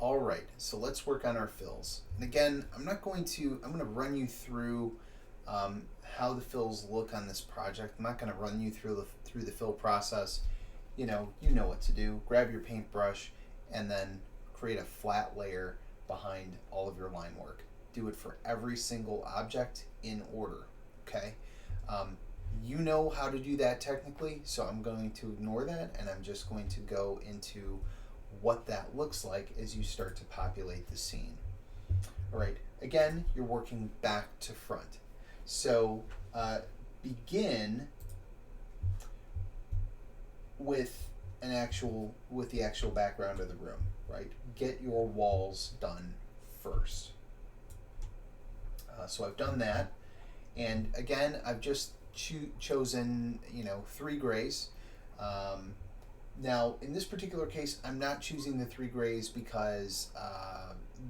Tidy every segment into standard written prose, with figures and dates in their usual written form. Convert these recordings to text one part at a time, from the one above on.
All right, so let's work on our fills. And again, I'm going to run you through how the fills look on this project. I'm not going to run you through the fill process. You know what to do. Grab your paintbrush and then create a flat layer behind all of your line work. Do it for every single object in order, okay? You know how to do that technically, so I'm going to ignore that and I'm just going to go into what that looks like as you start to populate the scene. All right, again, you're working back to front. So begin with the actual background of the room, right? Get your walls done first. So I've done that, and again, I've just chosen 3 grays. Now, in this particular case, I'm not choosing the 3 grays because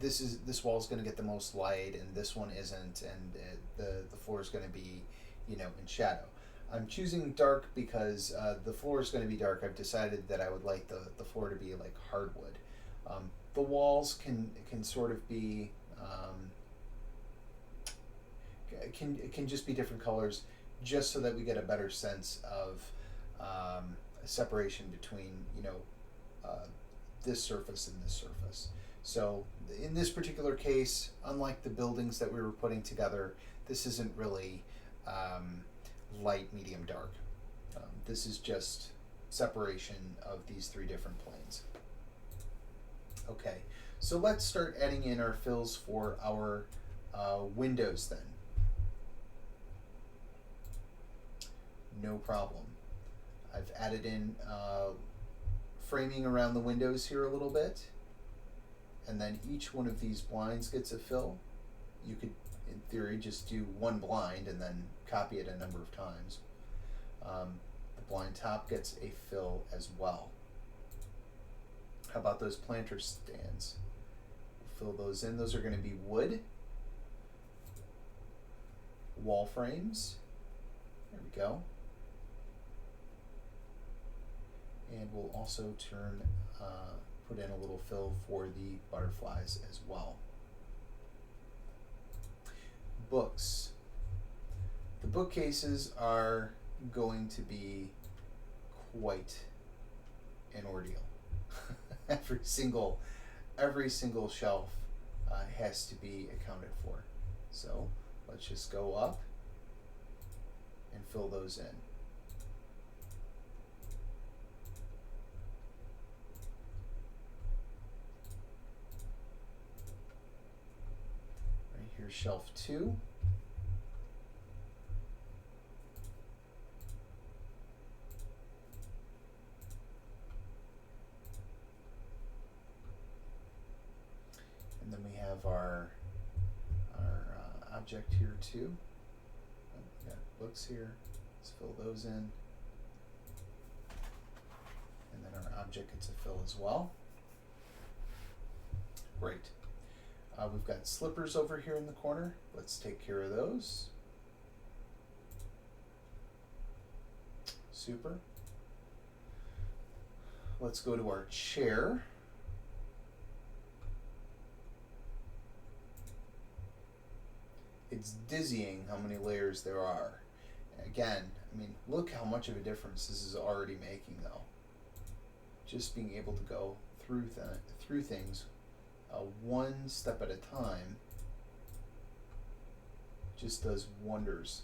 this wall is going to get the most light, and this one isn't, and the floor is going to be, in shadow. I'm choosing dark because the floor is going to be dark. I've decided that I would like the floor to be like hardwood. The walls can sort of be can just be different colors, just so that we get a better sense of separation between this surface and this surface. So in this particular case, unlike the buildings that we were putting together, this isn't really light, medium, dark. This is just separation of these 3 different planes. Okay, so let's start adding in our fills for our windows then. No problem. I've added in framing around the windows here a little bit, and then each one of these blinds gets a fill. You could, in theory, just do 1 blind and then copy it a number of times. The blind top gets a fill as well. How about those planter stands? We'll fill those in. Those are going to be wood. Wall frames. There we go. And we'll also put in a little fill for the butterflies as well. Books. The bookcases are going to be quite an ordeal. every single shelf has to be accounted for. So let's just go up and fill those in. Here's shelf 2. And then we have our object here too. We got books here. Let's fill those in. And then our object gets a fill as well. Great. We've got slippers over here in the corner. Let's take care of those. Super. Let's go to our chair. It's dizzying how many layers there are. Again, I mean, look how much of a difference this is already making though. Just being able to go through things one step at a time just does wonders.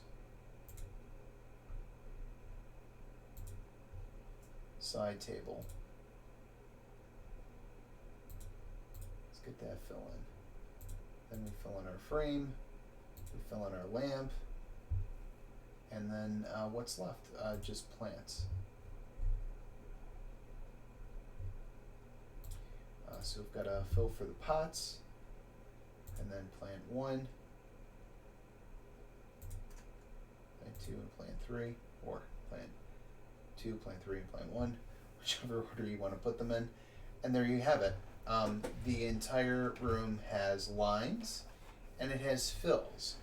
Side table. Let's get that fill in. Then we fill in our frame, we fill in our lamp, and then what's left? Just plants. So we've got a fill for the pots, and then plant 1, plant 2, and plant 3, or plant 2, plant 3, and plant 1, whichever order you want to put them in. And there you have it. The entire room has lines, and it has fills.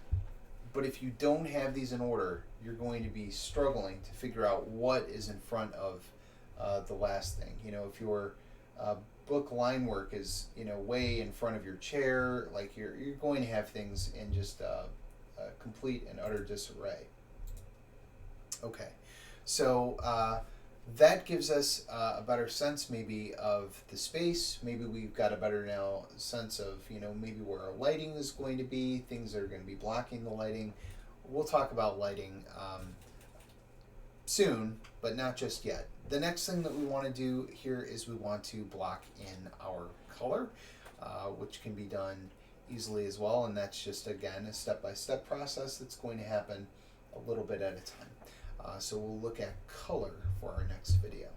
But if you don't have these in order, you're going to be struggling to figure out what is in front of the last thing. You know, if you're book line work is, you know, way in front of your chair, like you're going to have things in just a complete and utter disarray. Okay, so that gives us a better sense maybe of the space. Maybe we've got a better now sense of, you know, maybe where our lighting is going to be, things that are going to be blocking the lighting. We'll talk about lighting soon, but not just yet. The next thing that we want to do here is we want to block in our color, which can be done easily as well, and that's just, again, a step-by-step process that's going to happen a little bit at a time. So we'll look at color for our next video.